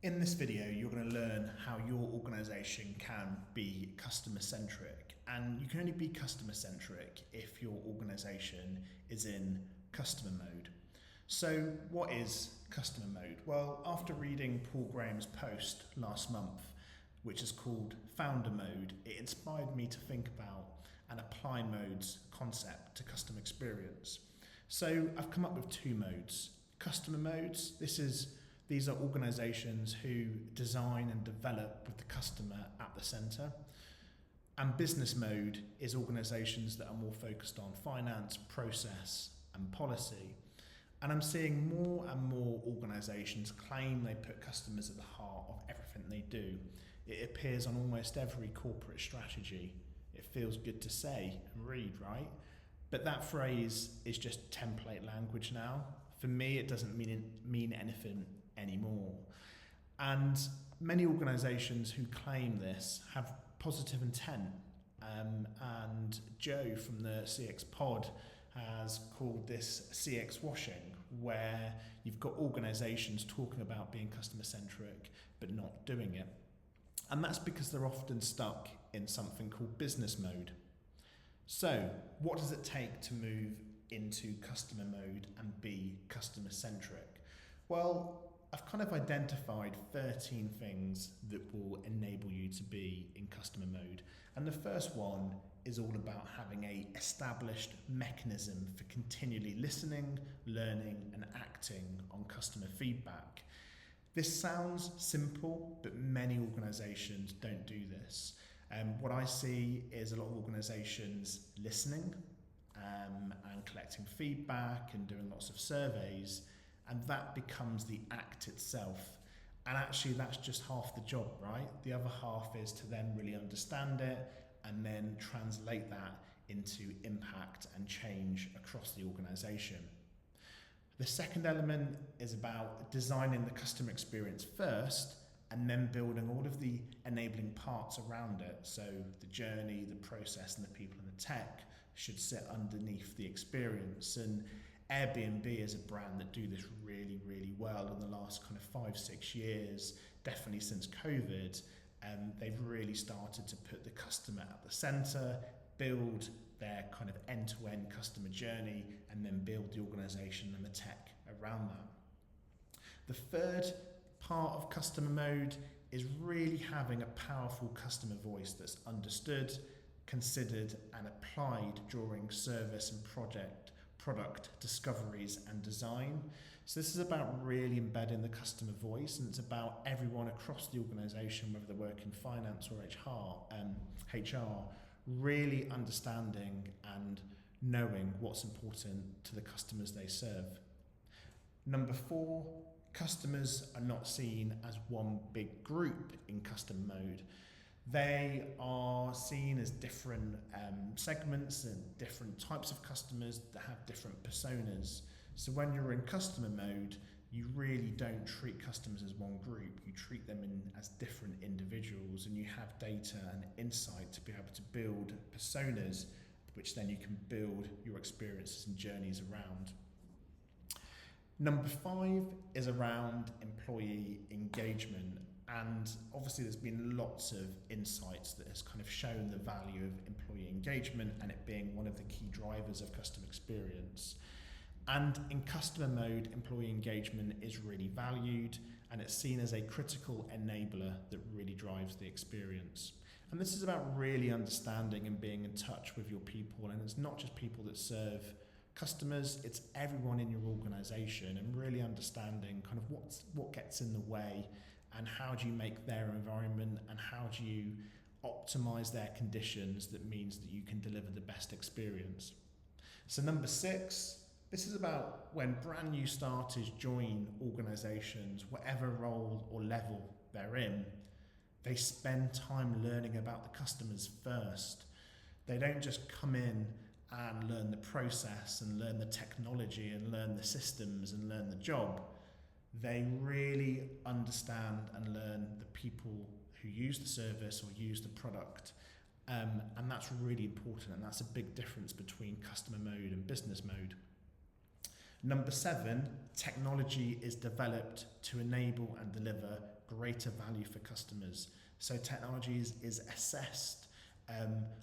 In this video, you're going to learn how your organization can be customer centric, and you can only be customer centric if your organization is in customer mode. So what is customer mode? Well, after reading Paul Graham's post last month, which is called Founder Mode, it inspired me to think about and apply modes concept to customer experience. So I've come up with two modes. Customer modes, these are organizations who design and develop with the customer at the center. And business mode is organizations that are more focused on finance, process, and policy. And I'm seeing more and more organizations claim they put customers at the heart of everything they do. It appears on almost every corporate strategy. It feels good to say and read, right? But that phrase is just template language now. For me, it doesn't mean anything anymore. And many organizations who claim this have positive intent. And Joe from the CX pod has called this CX washing, where you've got organizations talking about being customer centric but not doing it. And that's because they're often stuck in something called business mode. So what does it take to move into customer mode and be customer centric? Well, I've kind of identified 13 things that will enable you to be in customer mode. And the first one is all about having a established mechanism for continually listening, learning, and acting on customer feedback. This sounds simple, but many organizations don't do this. What I see is a lot of organizations listening and collecting feedback and doing lots of surveys, and that becomes the act itself. And actually that's just half the job, right? The other half is to then really understand it and then translate that into impact and change across the organization. The second element is about designing the customer experience first and then building all of the enabling parts around it. So the journey, the process, and the people and the tech should sit underneath the experience. And Airbnb is a brand that do this really, really well in the last kind of 5-6 years, definitely since COVID. They've really started to put the customer at the center, build their kind of end-to-end customer journey, and then build the organization and the tech around that. The third part of customer mode is really having a powerful customer voice that's understood, considered, and applied during service and product discoveries and design. So this is about really embedding the customer voice, and it's about everyone across the organization, whether they work in finance or HR, really understanding and knowing what's important to the customers they serve. Number 4, customers are not seen as one big group in customer mode. They are seen as different segments and different types of customers that have different personas. So when you're in customer mode, you really don't treat customers as one group. You treat them as different individuals, and you have data and insight to be able to build personas, which then you can build your experiences and journeys around. Number 5 is around employee engagement. And obviously there's been lots of insights that has kind of shown the value of employee engagement and it being one of the key drivers of customer experience. And in customer mode, employee engagement is really valued and it's seen as a critical enabler that really drives the experience. And this is about really understanding and being in touch with your people. And it's not just people that serve customers, it's everyone in your organization, and really understanding kind of what gets in the way and how do you make their environment and how do you optimize their conditions that means that you can deliver the best experience. So number 6, this is about when brand new starters join organizations, whatever role or level they're in, they spend time learning about the customers first. They don't just come in and learn the process and learn the technology and learn the systems and learn the job. They really understand and learn the people who use the service or use the product. And that's really important, and that's a big difference between customer mode and business mode. Number 7, technology is developed to enable and deliver greater value for customers. So technology is assessed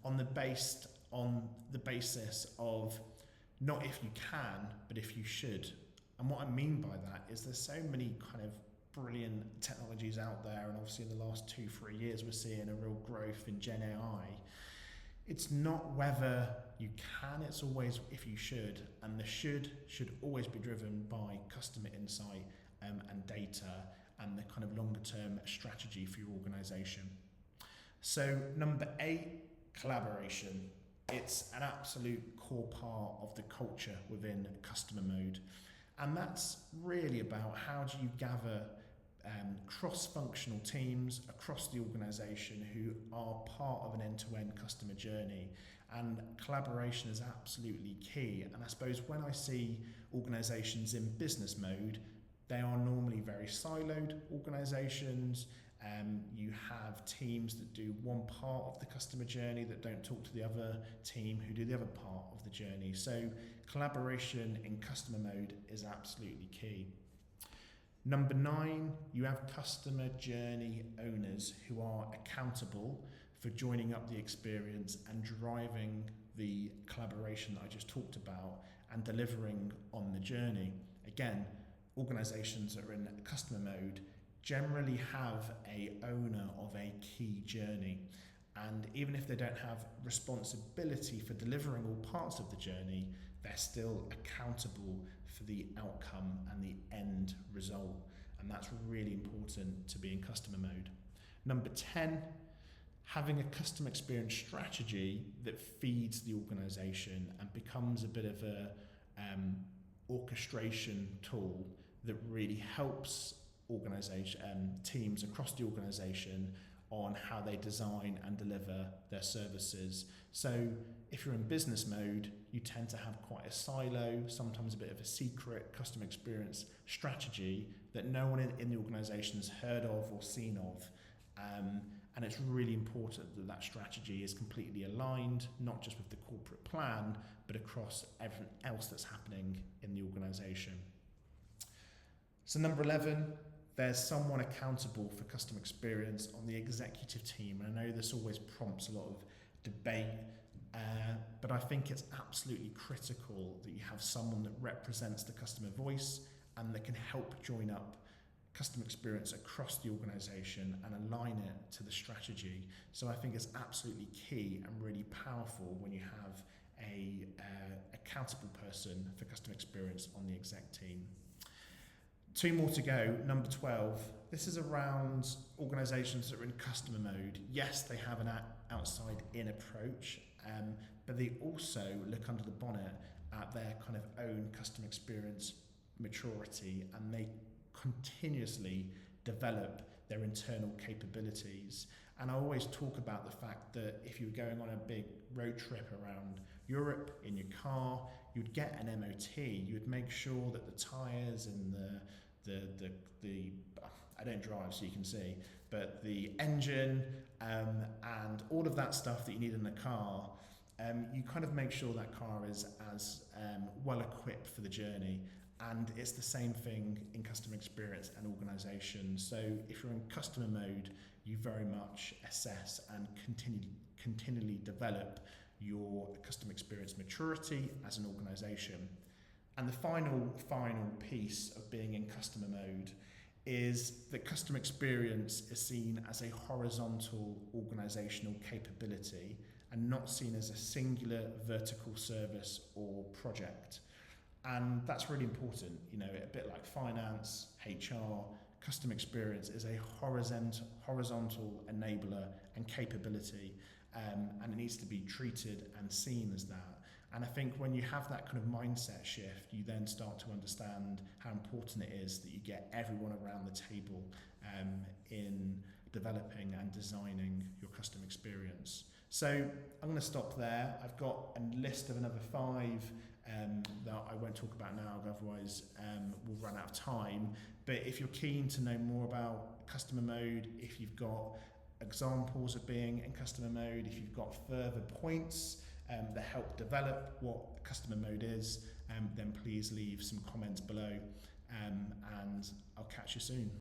on the basis of not if you can, but if you should. And what I mean by that is there's so many kind of brilliant technologies out there, and obviously in the last 2-3 years we're seeing a real growth in Gen AI. It's not whether you can, it's always if you should, and the should always be driven by customer insight and data and the kind of longer term strategy for your organisation. So number 8, collaboration. It's an absolute core part of the culture within customer mode. And that's really about how do you gather cross-functional teams across the organisation who are part of an end-to-end customer journey. And collaboration is absolutely key. And I suppose when I see organisations in business mode, they are normally very siloed organisations. You have teams that do one part of the customer journey that don't talk to the other team who do the other part of the journey. So collaboration in customer mode is absolutely key. Number 9, you have customer journey owners who are accountable for joining up the experience and driving the collaboration that I just talked about and delivering on the journey. Again, organisations that are in customer mode generally have a owner of a key journey, and even if they don't have responsibility for delivering all parts of the journey, they're still accountable for the outcome and the end result, and that's really important to be in customer mode. Number 10, having a customer experience strategy that feeds the organisation and becomes a bit of a orchestration tool that really helps teams across the organisation on how they design and deliver their services. So if you're in business mode, you tend to have quite a silo, sometimes a bit of a secret customer experience strategy that no one in the organisation has heard of or seen of. And it's really important that that strategy is completely aligned, not just with the corporate plan, but across everything else that's happening in the organisation. So number 11, there's someone accountable for customer experience on the executive team. And I know this always prompts a lot of debate, but I think it's absolutely critical that you have someone that represents the customer voice and that can help join up customer experience across the organisation and align it to the strategy. So I think it's absolutely key and really powerful when you have a accountable person for customer experience on the exec team. 2 more to go. Number 12, this is around organisations that are in customer mode. Yes, they have an outside-in approach, but they also look under the bonnet at their kind of own customer experience maturity, and they continuously develop their internal capabilities. And I always talk about the fact that if you're going on a big road trip around Europe in your car, you'd get an MOT, you would make sure that the tyres and the I don't drive so you can see, but the engine and all of that stuff that you need in the car, you kind of make sure that car is as well equipped for the journey. And it's the same thing in customer experience and organisation. So if you're in customer mode, you very much assess and continually develop your customer experience maturity as an organisation. And the final piece of being in customer mode is that customer experience is seen as a horizontal organisational capability and not seen as a singular vertical service or project. And that's really important, you know, a bit like finance, HR, customer experience is a horizontal enabler and capability, and it needs to be treated and seen as that. And I think when you have that kind of mindset shift, you then start to understand how important it is that you get everyone around the table in developing and designing your customer experience. So I'm going to stop there. I've got a list of another 5 that I won't talk about now, otherwise we'll run out of time. But if you're keen to know more about customer mode, if you've got examples of being in customer mode, if you've got further points that help develop what customer mode is, then please leave some comments below, and I'll catch you soon.